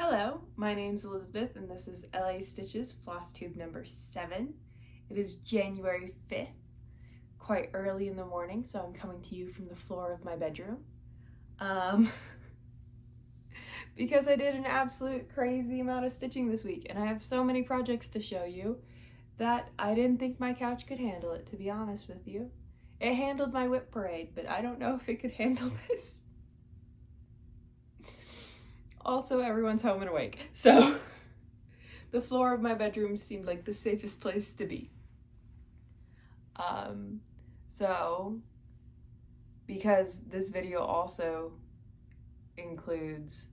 Hello, my name's Elizabeth and this is LetiStitch's Flosstube number 7. It is January 5th, quite early in the morning, so I'm coming to you from the floor of my bedroom. Because I did an absolute crazy amount of stitching this week and I have so many projects to show you that I didn't think my couch could handle it, to be honest with you. It handled my whip parade, but I don't know if it could handle this. Also, everyone's home and awake, so the floor of my bedroom seemed like the safest place to be. So because this video also includes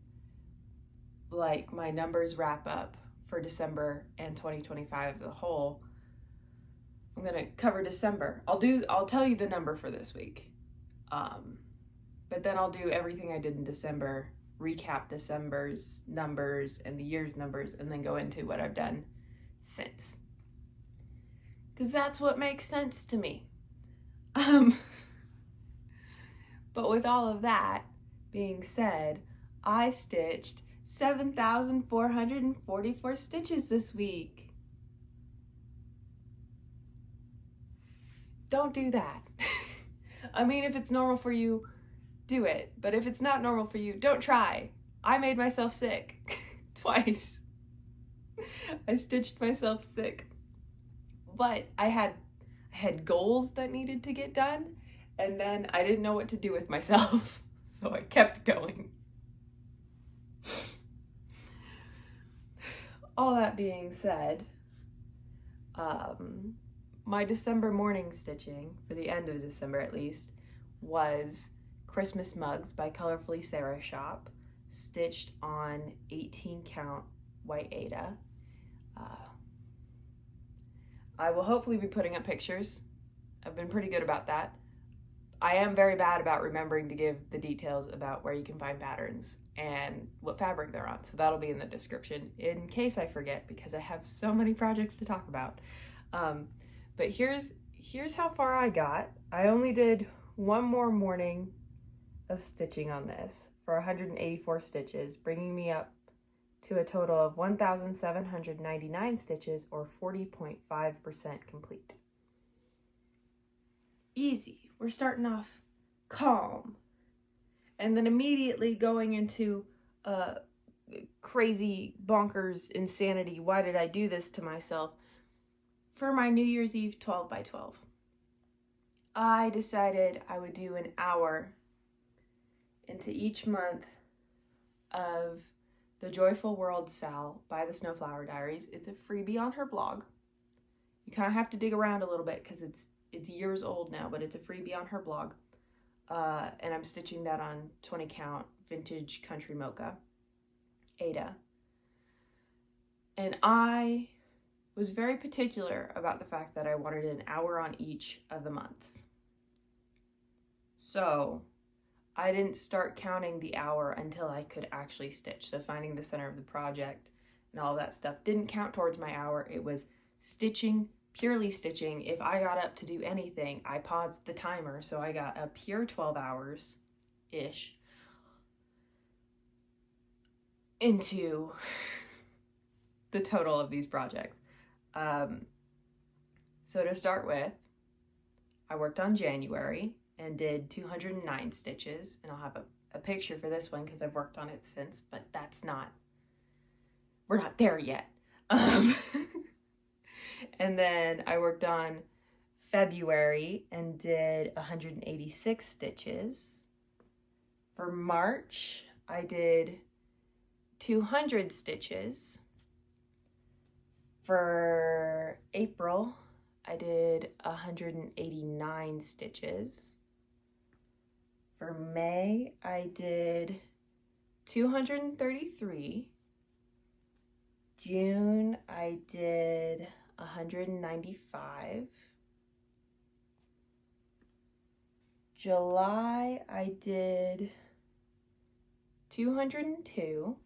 like my numbers wrap up for December and 2025 as a whole, I'm gonna cover December. I'll tell you the number for this week, but then I'll do everything I did in December, recap December's numbers and the year's numbers, and then go into what I've done since. Because that's what makes sense to me. But with all of that being said, I stitched 7,444 stitches this week. Don't do that. I mean, if it's normal for you, do it. But if it's not normal for you, don't try. I made myself sick twice. I stitched myself sick. But I had goals that needed to get done, and then I didn't know what to do with myself, so I kept going. All that being said, my December morning stitching, for the end of December at least, was Christmas Mugs by Colorfully Sarah Shop, stitched on 18 count white Aida. I will hopefully be putting up pictures. I've been pretty good about that. I am very bad about remembering to give the details about where you can find patterns and what fabric they're on, so that'll be in the description in case I forget, because I have so many projects to talk about. But here's how far I got. I only did one more morning of stitching on this for 184 stitches, bringing me up to a total of 1,799 stitches, or 40.5% complete. Easy. We're starting off calm, and then immediately going into crazy bonkers insanity. Why did I do this to myself? For my New Year's Eve 12 by 12, I decided I would do an hour into each month of The Joyful World Sal by the Snowflower Diaries. It's a freebie on her blog. You kind of have to dig around a little bit because it's years old now, but it's a freebie on her blog. And I'm stitching that on 20 count vintage country Mocha Aida. And I was very particular about the fact that I wanted an hour on each of the months. So I didn't start counting the hour until I could actually stitch. So finding the center of the project and all that stuff didn't count towards my hour. It was stitching, purely stitching. If I got up to do anything, I paused the timer, so I got a pure 12 hours-ish into the total of these projects. So to start with, I worked on January and did 209 stitches, and I'll have a picture for this one because I've worked on it since, but we're not there yet. And then I worked on February and did 186 stitches. For March, I did 200 stitches. For April, I did 189 stitches. For May, I did 233. June, I did 195. July, I did 202.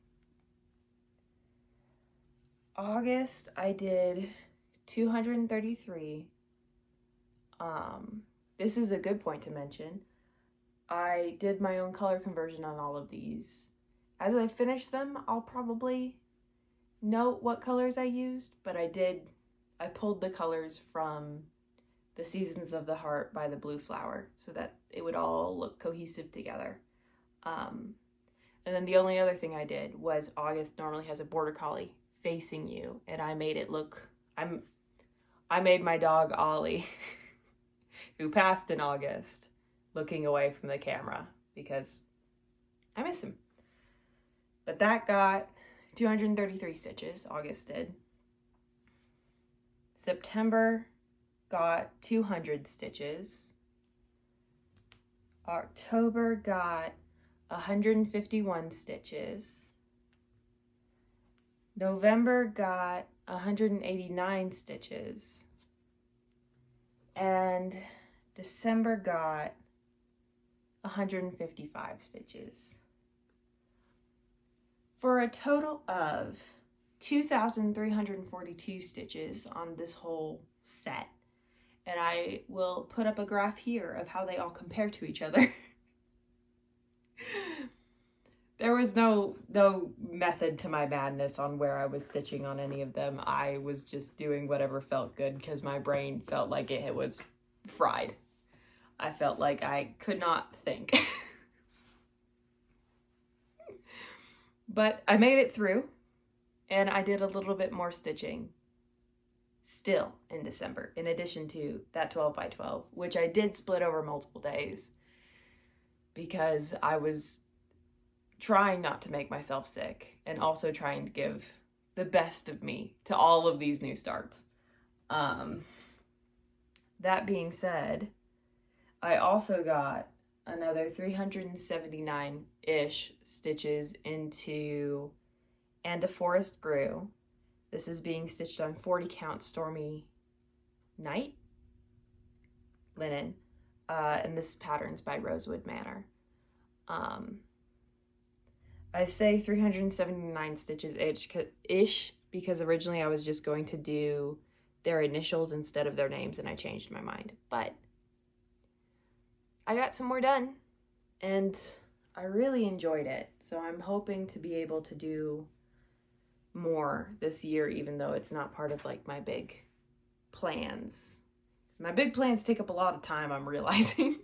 August, I did 233. This is a good point to mention. I did my own color conversion on all of these, as I finish them, I'll probably note what colors I used, but I pulled the colors from the Seasons of the Heart by the Blue Flower so that it would all look cohesive together. And then the only other thing I did was August normally has a Border Collie facing you, and I made it look, I made my dog Ollie, who passed in August, looking away from the camera because I miss him. But that got 233 stitches, August did. September got 200 stitches. October got 151 stitches. November got 189 stitches. And December got 155 stitches. For a total of 2,342 stitches on this whole set. And I will put up a graph here of how they all compare to each other. There was no method to my madness on where I was stitching on any of them. I was just doing whatever felt good because my brain felt like it was fried. I felt like I could not think. But I made it through, and I did a little bit more stitching still in December, in addition to that 12 by 12, which I did split over multiple days because I was trying not to make myself sick and also trying to give the best of me to all of these new starts. That being said, I also got another 379-ish stitches into And a Forest Grew. This is being stitched on 40 count Stormy Night Linen, and this pattern's by Rosewood Manor. I say 379 stitches ish because originally I was just going to do their initials instead of their names, and I changed my mind. But I got some more done, and I really enjoyed it. So I'm hoping to be able to do more this year, even though it's not part of like my big plans. My big plans take up a lot of time, I'm realizing.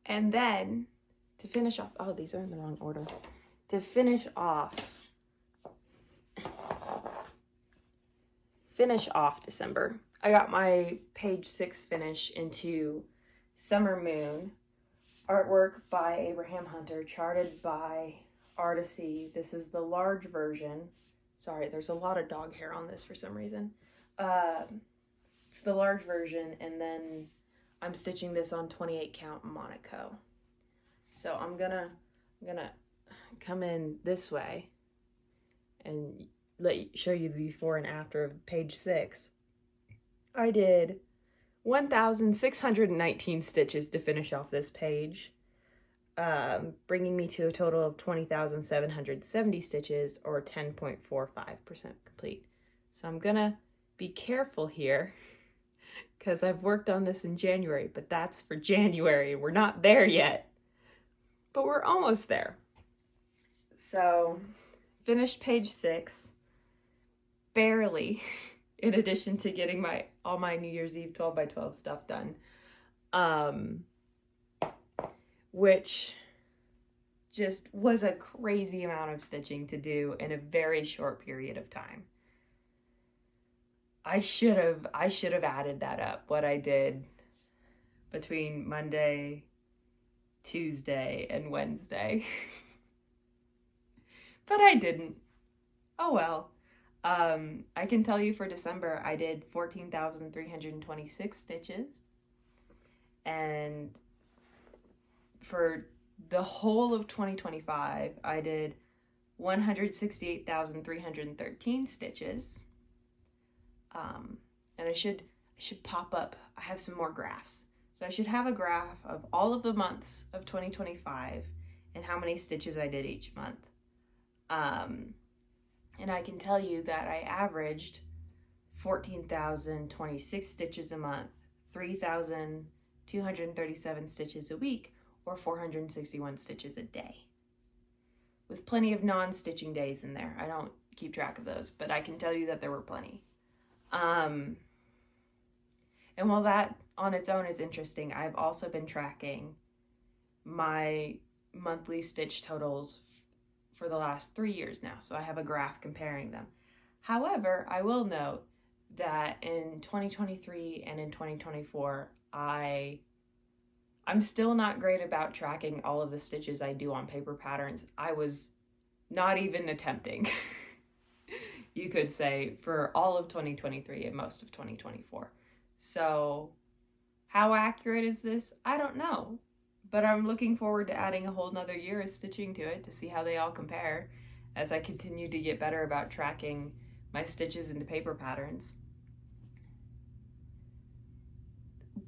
And then to finish off, oh, these are in the wrong order. To finish off December, I got my page 6 finish into Summer Moon, artwork by Abraham Hunter, charted by Artecy. This is the large version. Sorry, there's a lot of dog hair on this for some reason. It's the large version, and then I'm stitching this on 28 count Monaco. So I'm gonna come in this way and show you the before and after of page 6. I did 1,619 stitches to finish off this page, bringing me to a total of 20,770 stitches, or 10.45% complete. So I'm gonna be careful here because I've worked on this in January, but that's for January. We're not there yet, but we're almost there. So finished page 6, barely, in addition to getting all my New Year's Eve 12 by 12 stuff done, which just was a crazy amount of stitching to do in a very short period of time. I should have added that up, what I did between Monday, Tuesday, and Wednesday. But I didn't. Oh well. I can tell you for December, I did 14,326 stitches. And for the whole of 2025, I did 168,313 stitches. And I should pop up, I have some more graphs. So I should have a graph of all of the months of 2025 and how many stitches I did each month. And I can tell you that I averaged 14,026 stitches a month, 3,237 stitches a week, or 461 stitches a day, with plenty of non-stitching days in there. I don't keep track of those, but I can tell you that there were plenty. And while that on its own is interesting, I've also been tracking my monthly stitch totals for the last 3 years now, so I have a graph comparing them. However, I will note that in 2023 and in 2024, I'm still not great about tracking all of the stitches I do on paper patterns. I was not even attempting, you could say, for all of 2023 and most of 2024. So how accurate is this? I don't know, but I'm looking forward to adding a whole nother year of stitching to it to see how they all compare as I continue to get better about tracking my stitches into paper patterns.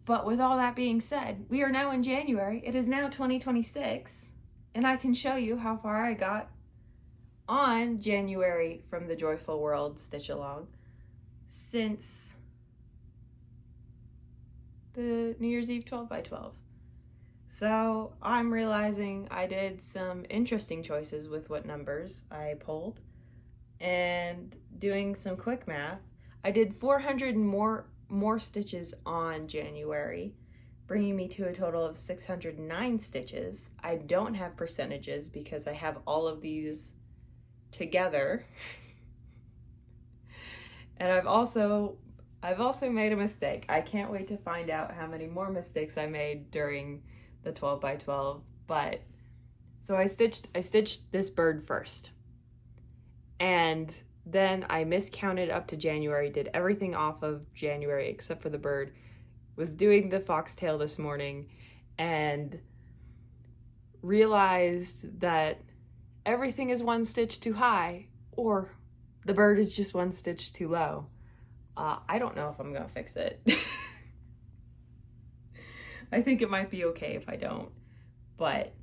But with all that being said, we are now in January. It is now 2026, and I can show you how far I got on January from the Joyful World Stitch Along since the New Year's Eve 12 by 12. So I'm realizing I did some interesting choices with what numbers I pulled, and doing some quick math, I did 400 more stitches on January, bringing me to a total of 609 stitches. I don't have percentages because I have all of these together. And I've also made a mistake. I can't wait to find out how many more mistakes I made during the 12 by 12. But so I stitched this bird first, and then I miscounted up to January, did everything off of January except for the bird, was doing the foxtail this morning, and realized that everything is one stitch too high, or the bird is just one stitch too low. I don't know if I'm gonna fix it. I think it might be okay if I don't, but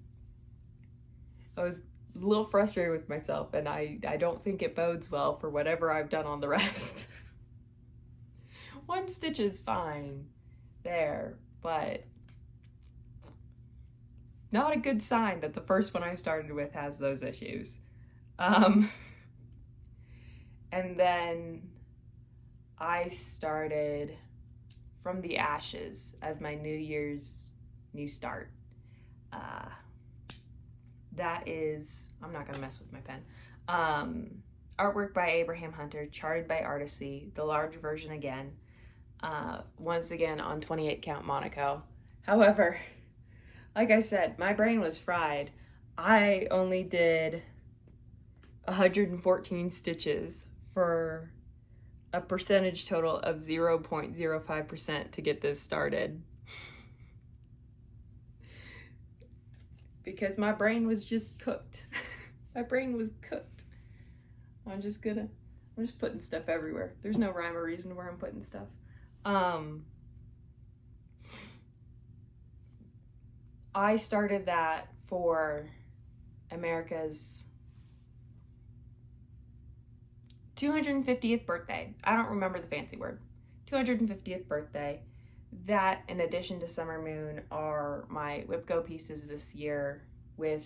I was a little frustrated with myself, and I don't think it bodes well for whatever I've done on the rest. One stitch is fine there, but not a good sign that the first one I started with has those issues. And then I started from the ashes as my New Year's new start. That is, I'm not gonna mess with my pen. Artwork by Abraham Hunter, charted by Artecy, the large version again, once again on 28 count Monaco. However, like I said, my brain was fried. I only did 114 stitches for a percentage total of 0.05% to get this started. Because my brain was just cooked. My brain was cooked. I'm just putting stuff everywhere. There's no rhyme or reason where I'm putting stuff. I started that for America's 250th birthday. I don't remember the fancy word. 250th birthday. That, in addition to Summer Moon, are my WIPGO pieces this year, with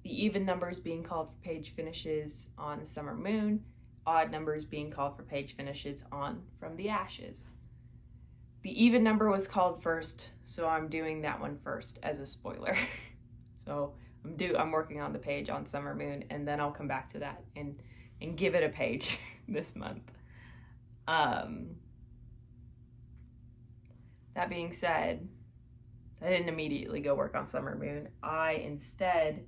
the even numbers being called for page finishes on Summer Moon, odd numbers being called for page finishes on From the Ashes. The even number was called first, so I'm doing that one first as a spoiler. So I'm working on the page on Summer Moon, and then I'll come back to that and give it a page this month. That being said, I didn't immediately go work on Summer Moon. I instead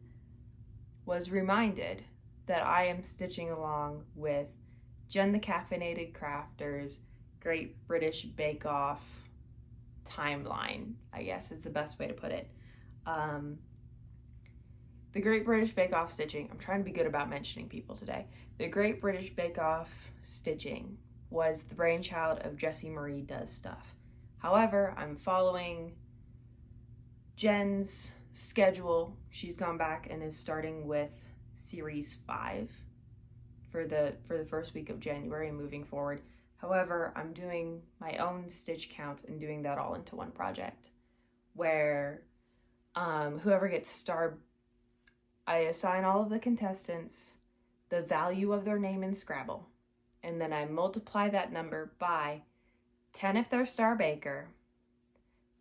was reminded that I am stitching along with Jen the Caffeinated Crafter's Great British Bake Off timeline, I guess is the best way to put it. The Great British Bake Off stitching, I'm trying to be good about mentioning people today. The Great British Bake Off stitching was the brainchild of Jessie Marie Does Stuff. However, I'm following Jen's schedule. She's gone back and is starting with series 5 for the first week of January and moving forward. However, I'm doing my own stitch count and doing that all into one project, where Whoever gets star, I assign all of the contestants the value of their name in Scrabble. And then I multiply that number by 10 if they're Star Baker,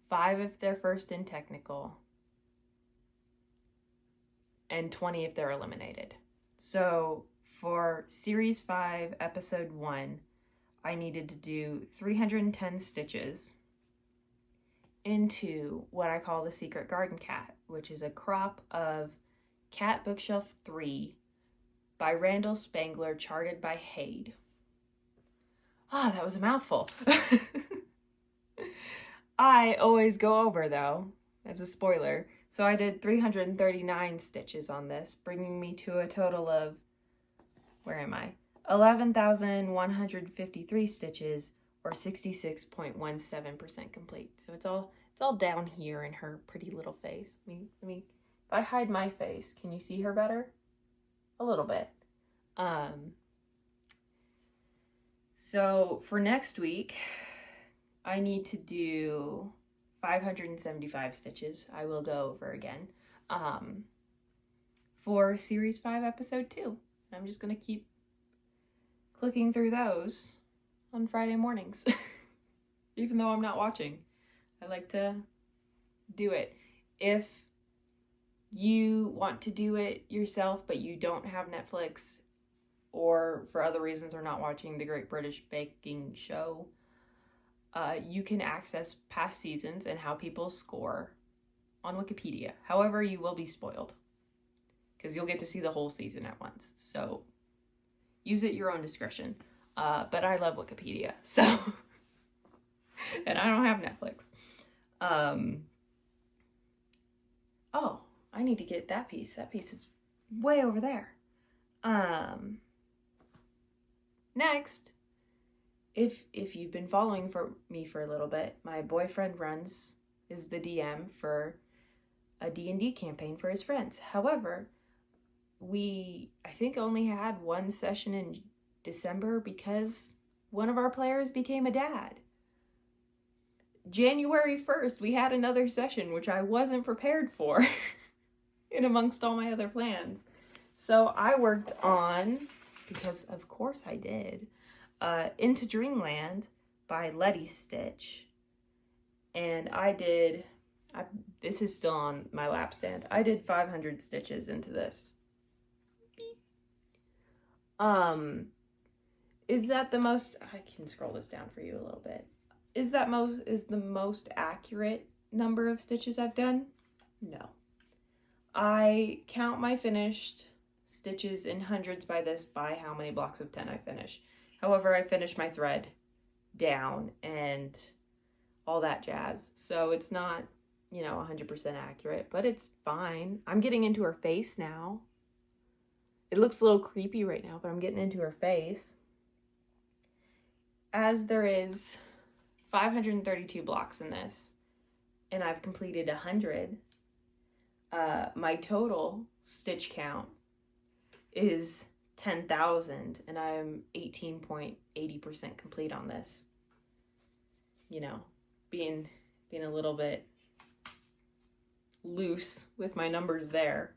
5 if they're first in technical, and 20 if they're eliminated. So for Series 5, Episode 1, I needed to do 310 stitches into what I call the Secret Garden Cat, which is a crop of Cat Bookshelf 3 by Randall Spangler, charted by Haid. Ah, that was a mouthful. I always go over, though, as a spoiler. So I did 339 stitches on this, bringing me to a total of, where am I? 11,153 stitches, or 66.17% complete. So it's all down here in her pretty little face. Let me, if I hide my face, can you see her better? A little bit. So for next week, I need to do 575 stitches. I will go over again. For Series 5, Episode 2. I'm just going to keep clicking through those on Friday mornings. Even though I'm not watching. I like to do it. If you want to do it yourself, but you don't have Netflix, or for other reasons are not watching the Great British Baking Show, you can access past seasons and how people score on Wikipedia. However, you will be spoiled because you'll get to see the whole season at once. So use it at your own discretion. But I love Wikipedia, so and I don't have Netflix. Oh, I need to get that piece. That piece is way over there. Next, if you've been following me for a little bit, my boyfriend is the DM for a D&D campaign for his friends. However, we, I think, only had one session in December because one of our players became a dad. January 1st, we had another session, which I wasn't prepared for in amongst all my other plans. So I worked on, because of course I did, Into Dreamland by LetiStitch. And this is still on my lap stand. I did 500 stitches into this. Is that the most, I can scroll this down for you a little bit. Is the most accurate number of stitches I've done? No. I count my finished stitches in hundreds by how many blocks of 10 I finish. However, I finish my thread down and all that jazz. So it's not, 100% accurate, but it's fine. I'm getting into her face now. It looks a little creepy right now, but I'm getting into her face. As there is 532 blocks in this, and I've completed 100, my total stitch count is 10,000, and I'm 18.80% complete on this. Being a little bit loose with my numbers there.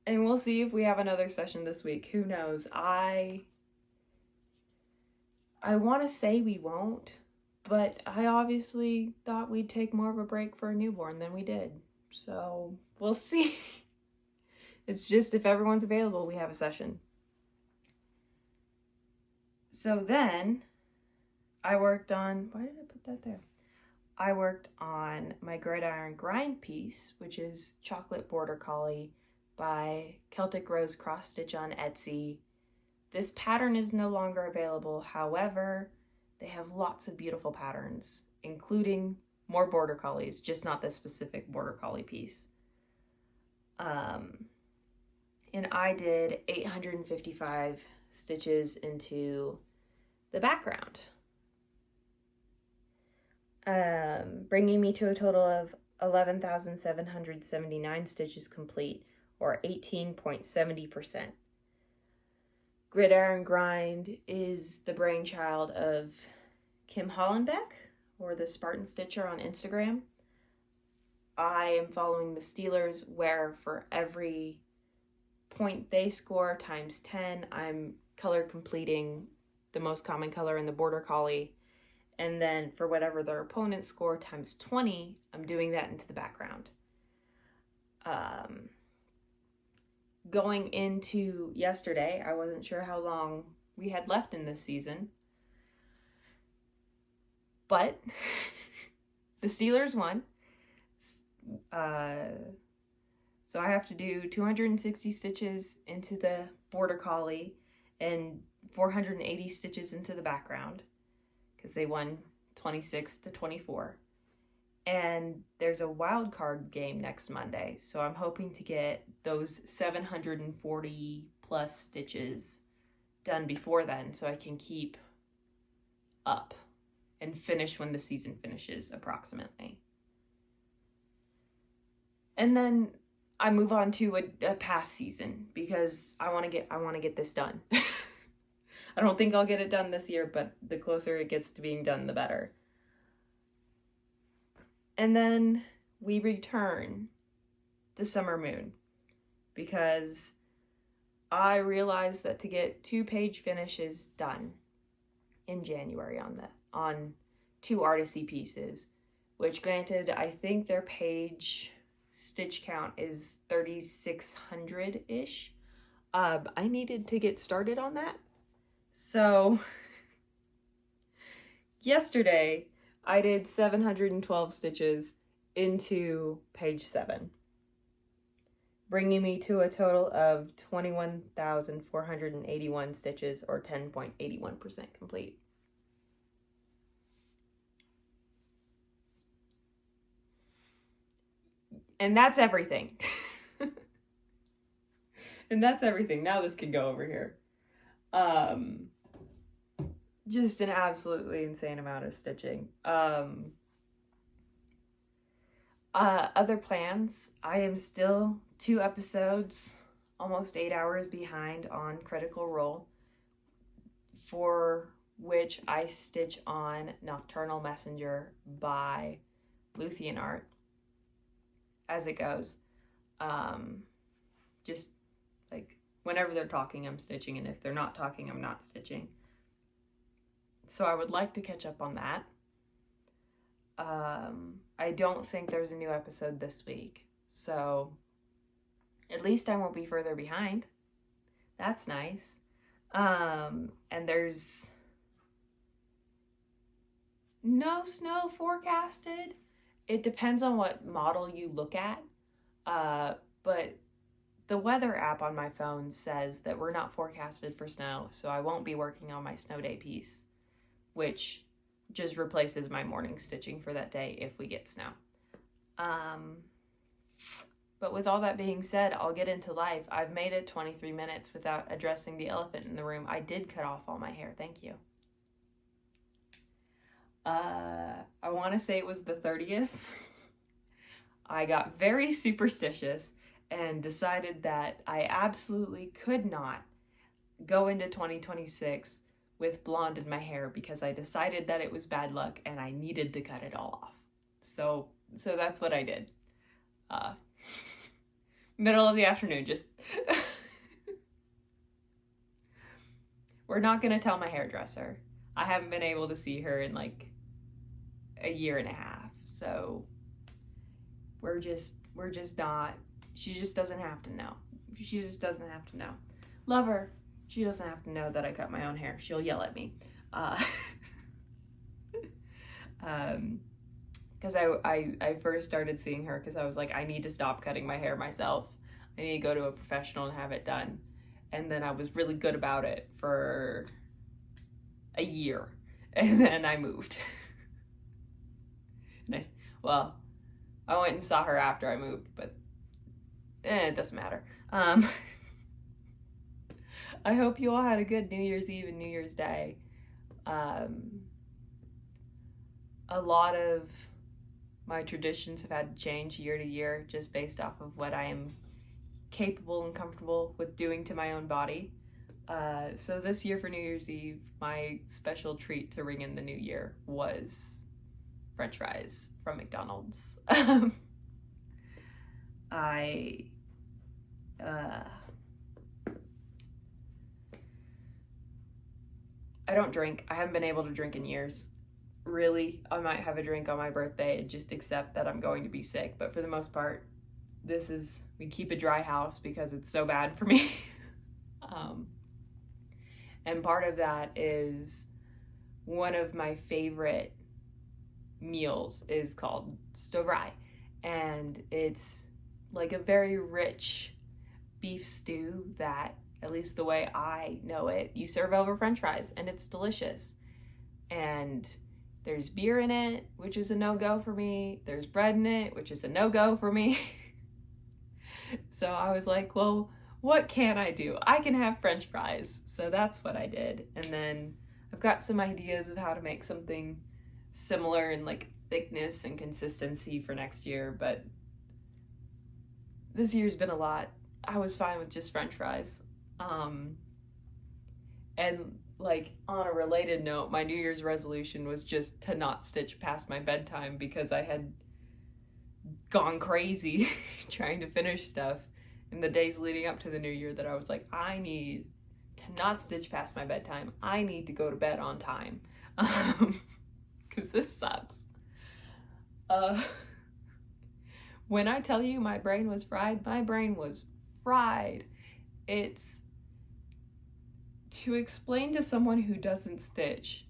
And we'll see if we have another session this week. Who knows? I want to say we won't, but I obviously thought we'd take more of a break for a newborn than we did. So we'll see. It's just if everyone's available, we have a session. So then I worked on, why did I put that there? I worked on my Gridiron Grind piece, which is Chocolate Border Collie by CelticRoseXStitch on Etsy. This pattern is no longer available. However, they have lots of beautiful patterns, including more Border Collies, just not this specific Border Collie piece. And I did 855 stitches into the background, bringing me to a total of 11,779 stitches complete, or 18.70%. Gridiron Grind is the brainchild of Kim Hollenbeck, or the Spartan Stitcher on Instagram. I am following the Steelers, where for every point they score times 10, I'm color completing the most common color in the Border Collie. And then for whatever their opponents score times 20, I'm doing that into the background. Going into yesterday, I wasn't sure how long we had left in this season. But the Steelers won. So I have to do 260 stitches into the Border Collie and 480 stitches into the background, because they won 26-24. And there's a wild card game next Monday, so I'm hoping to get those 740 plus stitches done before then, so I can keep up and finish when the season finishes approximately. And then I move on to a past season, because I want to get this done. I don't think I'll get it done this year, but the closer it gets to being done, the better. And then we return to Summer Moon, because I realized that to get 2-page finishes done in January on 2 Artecy pieces, which granted, I think their page stitch count is 3,600-ish. I needed to get started on that. So yesterday I did 712 stitches into page 7, bringing me to a total of 21,481 stitches, or 10.81% complete. And that's everything. And that's everything. Now this can go over here. Just an absolutely insane amount of stitching. Other plans. I am still 2 episodes, almost 8 hours behind on Critical Role, for which I stitch on Nocturnal Messenger by Luthien Art as it goes. Just like whenever they're talking, I'm stitching, and if they're not talking, I'm not stitching. So I would like to catch up on that. I don't think there's a new episode this week, so at least I won't be further behind. That's nice. And there's no snow forecasted. It depends on what model you look at, but the weather app on my phone says that we're not forecasted for snow, so I won't be working on my snow day piece, which just replaces my morning stitching for that day if we get snow. But with all that being said, I'll get into life. I've made it 23 minutes without addressing the elephant in the room. I did cut off all my hair, thank you. I want to say it was the 30th. I got very superstitious and decided that I absolutely could not go into 2026 with blonde in my hair, because I decided that it was bad luck and I needed to cut it all off. So that's what I did. Middle of the afternoon, just we're not gonna tell my hairdresser. I haven't been able to see her in like a year and a half, so we're just not. She just doesn't have to know. She just doesn't have to know. Love her. She doesn't have to know that I cut my own hair. She'll yell at me. Because I first started seeing her because I was like, I need to stop cutting my hair myself. I need to go to a professional and have it done. And then I was really good about it for a year. And then I moved. Well, I went and saw her after I moved, but it doesn't matter. I hope you all had a good New Year's Eve and New Year's Day. A lot of my traditions have had to change year to year just based off of what I am capable and comfortable with doing to my own body. So this year for New Year's Eve, my special treat to ring in the new year was French fries from McDonald's. I don't drink. I haven't been able to drink in years. Really, I might have a drink on my birthday and just accept that I'm going to be sick. But for the most part, we keep a dry house because it's so bad for me. And part of that is one of my favorite meals is called stovrai. And it's like a very rich beef stew that, at least the way I know it, you serve over French fries, and it's delicious. And there's beer in it, which is a no-go for me. There's bread in it, which is a no-go for me. So I was like, well, what can I do? I can have French fries. So that's what I did. And then I've got some ideas of how to make something similar in like thickness and consistency for next year, but this year's been a lot. I was fine with just French fries. And like on a related note, my New Year's resolution was just to not stitch past my bedtime because I had gone crazy trying to finish stuff in the days leading up to the new year that I was like, I need to not stitch past my bedtime. I need to go to bed on time. Because this sucks. When I tell you my brain was fried, my brain was fried. It's to explain to someone who doesn't stitch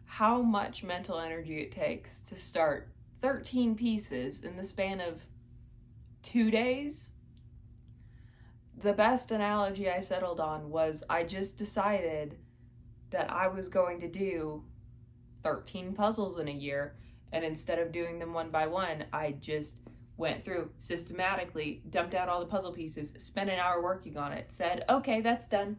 how much mental energy it takes to start 13 pieces in the span of 2 days. The best analogy I settled on was I just decided that I was going to do 13 puzzles in a year, and instead of doing them one by one, I just went through systematically, dumped out all the puzzle pieces, spent an hour working on it, said, okay, that's done,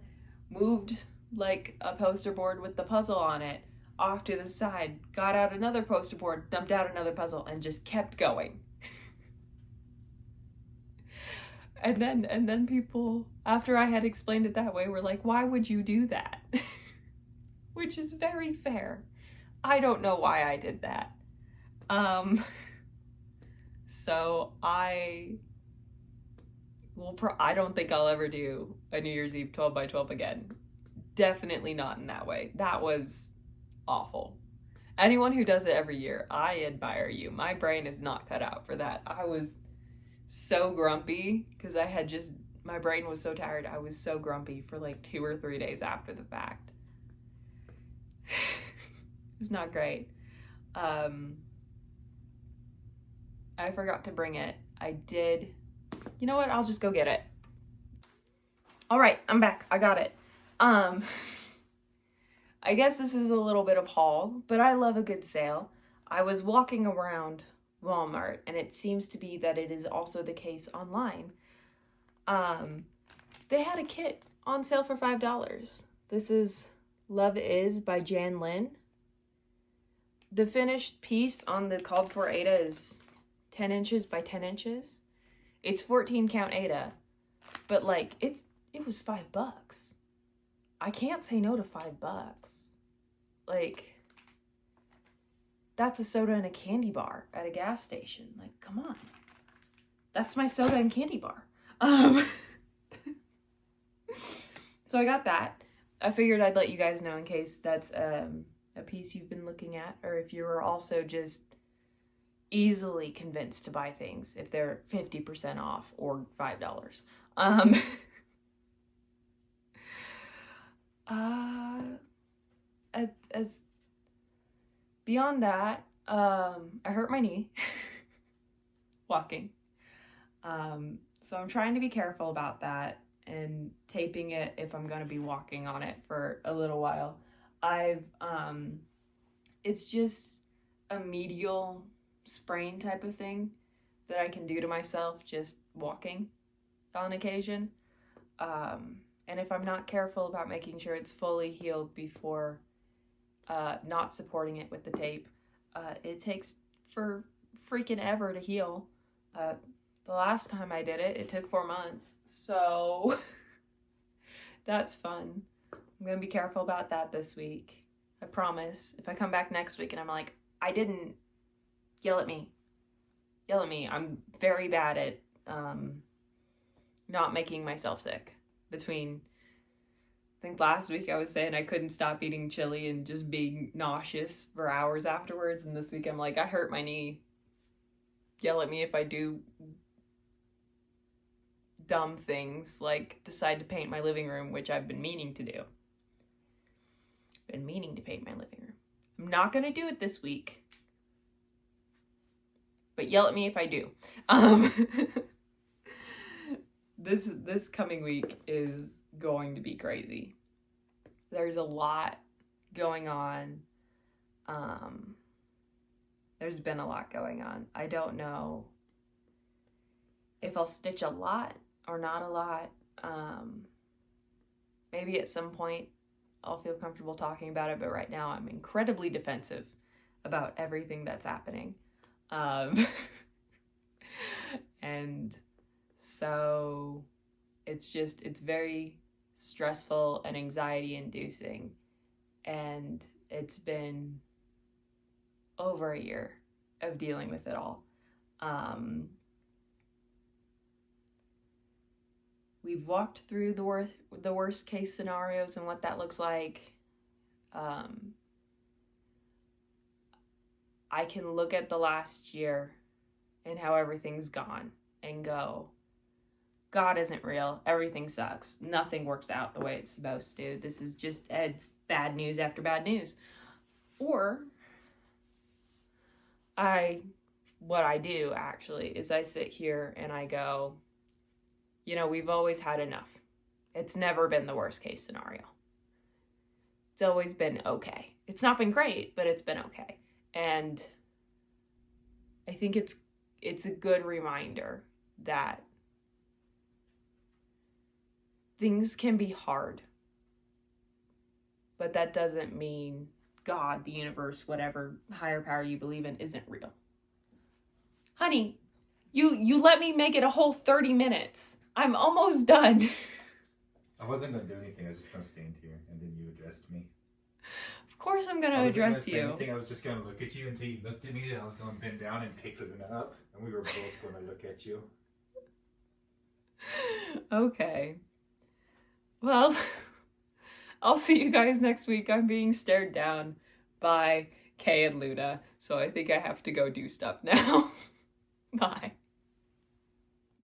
moved like a poster board with the puzzle on it off to the side, got out another poster board, dumped out another puzzle, and just kept going. And then people, after I had explained it that way, were like, why would you do that? Which is very fair. I don't know why I did that. So I don't think I'll ever do a New Year's Eve 12 by 12 again. Definitely not in that way. That was awful. Anyone who does it every year, I admire you. My brain is not cut out for that. I was so grumpy because my brain was so tired. I was so grumpy for like 2 or 3 days after the fact. It's not great. I forgot to bring it. I did. You know what? I'll just go get it. All right, I'm back. I got it. I guess this is a little bit of haul, but I love a good sale. I was walking around Walmart, and it seems to be that it is also the case online. They had a kit on sale for $5. This is Love Is by Jan Lynn. The finished piece on the called for Aida is 10 inches by 10 inches. It's 14 count Aida, but like it was $5. I can't say no to $5. Like, that's a soda and a candy bar at a gas station. Like, come on. That's my soda and candy bar. So I got that. I figured I'd let you guys know in case that's a piece you've been looking at, or if you're also just easily convinced to buy things if they're 50% off or $5. As beyond that, I hurt my knee walking. So I'm trying to be careful about that and taping it if I'm going to be walking on it for a little while. It's just a medial sprain type of thing that I can do to myself just walking on occasion. And if I'm not careful about making sure it's fully healed before not supporting it with the tape, it takes for freaking ever to heal. The last time I did it, it took 4 months. So that's fun. I'm going to be careful about that this week. I promise. If I come back next week and I'm like, I didn't yell at me. Yell at me. I'm very bad at not making myself sick. Between, I think last week I was saying I couldn't stop eating chili and just being nauseous for hours afterwards, and this week I'm like, I hurt my knee. Yell at me if I do dumb things like decide to paint my living room, which I've been meaning to do. Been meaning to paint my living room. I'm not gonna do it this week, but yell at me if I do. This coming week is going to be crazy. There's a lot going on. There's been a lot going on. I don't know if I'll stitch a lot or not a lot. Maybe at some point I'll feel comfortable talking about it, but right now I'm incredibly defensive about everything that's happening. And so it's very stressful and anxiety inducing, and it's been over a year of dealing with it all. We've walked through the worst case scenarios and what that looks like. I can look at the last year and how everything's gone and go, God isn't real. Everything sucks. Nothing works out the way it's supposed to. This is just Ed's bad news after bad news. Or what I do actually is I sit here and I go, you know, we've always had enough. It's never been the worst case scenario. It's always been okay. It's not been great, but it's been okay. And I think it's a good reminder that things can be hard, but that doesn't mean God, the universe, whatever higher power you believe in isn't real. Honey, you let me make it a whole 30 minutes. I'm almost done. I wasn't going to do anything. I was just going to stand here, and then you addressed me. Of course I'm going to address you. I was just going to look at you until you looked at me, and I was going to bend down and pick it up, and we were both going to look at you. Okay. Well, I'll see you guys next week. I'm being stared down by Kay and Luna, so I think I have to go do stuff now. Bye.